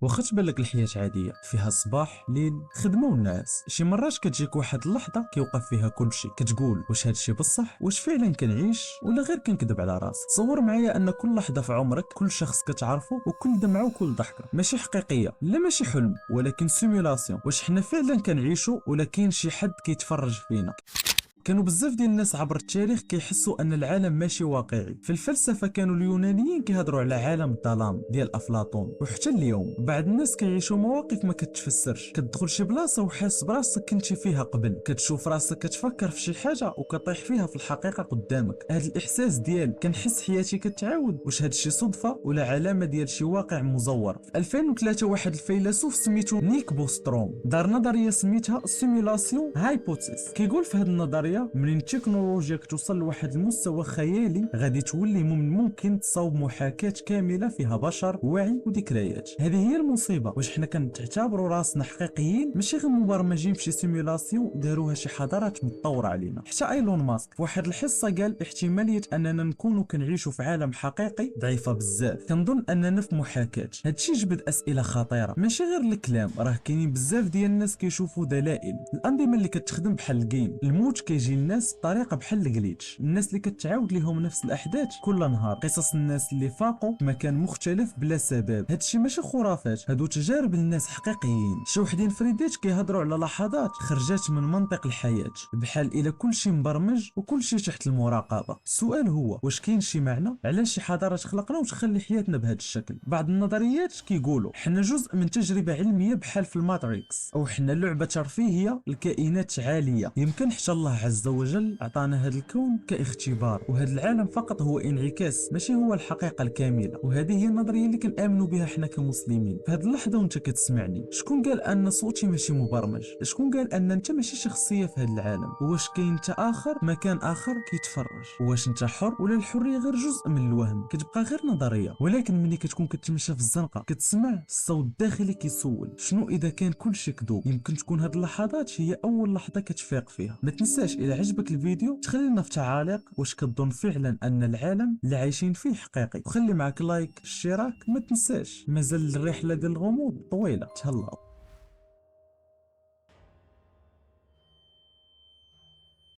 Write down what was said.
واخا تبان لك الحياة عادية فيها الصباح ليل خدمة والناس، شي مرات كتجيك واحد اللحظة كيوقف فيها كلشي، كتقول واش هادشي بصح، واش فعلا كنعيش ولا غير كنكذب على راسي. تصور معايا ان كل لحظة في عمرك، كل شخص كتعرفه وكل دمعة وكل ضحكة ماشي حقيقية، لا ماشي حلم ولكن سيمولاسيون، واش حنا فعلا كنعيشو ولا كاين شي حد كيتفرج فينا؟ كانوا بزاف ديال الناس عبر التاريخ كيحسوا ان العالم ماشي واقعي. في الفلسفه كانوا اليونانيين كيهضروا على عالم الظلام ديال افلاطون، وحتى اليوم بعض الناس كيعيشوا مواقف ما كتفسرش. كتدخل شي بلاصه وحاس براسك كنتي فيها قبل، كتشوف راسك كتفكر في شي حاجه وكطيح فيها في الحقيقه قدامك. هذا الاحساس ديال كنحس حياتي كتعاود، واش هاد الشيء صدفه ولا علامه ديال شي واقع مزور؟ في 2003 واحد الفيلسوف سميتو نيك بوستروم دار نظريه سميتها سيمولاسيون هايبوثيس. كيقول في هذه النظريه منين التكنولوجيا كتوصل لواحد المستوى خيالي غادي تولي من الممكن تصاوب محاكاة كاملة فيها بشر، وعي وذكريات. هذه هي المصيبة، واش حنا كنعتبروا راسنا حقيقيين ماشي غير مبرمجين في شي سيمولاسيون داروها شي حضارات متطورة علينا. حتى ايلون ماسك في واحد الحصة قال احتمالية اننا نكونوا كنعيشوا في عالم حقيقي ضعيفة بزاف، كنظن اننا في محاكاة. هادشي جبد اسئلة خطيرة، ماشي غير الكلام، راه كاينين بزاف ديال الناس كيشوفوا دلائل. الانظمة اللي كتخدم بحال الجيم، الموت كيجي الناس بطريقه بحال الجليتش، الناس اللي كتعاود ليهم نفس الاحداث كل نهار، قصص الناس اللي فاقوا في مكان مختلف بلا سبب. هادشي ماشي خرافات، هادو تجارب الناس حقيقيين. شي وحدين فريدات كيهضروا على لحظات خرجات من منطق الحياه، بحال الى كلشي مبرمج وكلشي تحت المراقبه. السؤال هو واش كاين شي معنى؟ علاش شي حضاره خلقنا وتخلي حياتنا بهذا الشكل؟ بعض النظريات كيقولوا حنا جزء من تجربه علميه بحال في الماتريكس، او حنا لعبه ترفيهيه لكائنات عاليه. يمكن حتى الله عز وجل عطانا هذا الكون كاختبار، وهذا العالم فقط هو انعكاس ماشي هو الحقيقه الكامله. وهذه هي النظريه اللي كنامنوا بها حنا كمسلمين. في هذه اللحظه وانت كتسمعني، شكون قال ان صوتي ماشي مبرمج؟ شكون قال ان انت ماشي شخصيه في هذا العالم؟ واش كاين انت اخر مكان اخر كيتفرج؟ واش انت حر ولا الحريه غير جزء من الوهم كتبقى غير نظريه؟ ولكن ملي كتكون كتمشى في الزنقه كتسمع الصوت الداخلي كيسول شنو اذا كان كل شيء كذوب؟ يمكن تكون هذه اللحظات هي اول لحظه كتفيق فيها. ما تنساش الى عجبك الفيديو تخلي لنا في تعاليق واش كتظن فعلا ان العالم اللي عايشين فيه حقيقي، وخلي معك لايك اشتراك. ما تنساش مازال الرحله ديال الغموض طويله. تهلاو.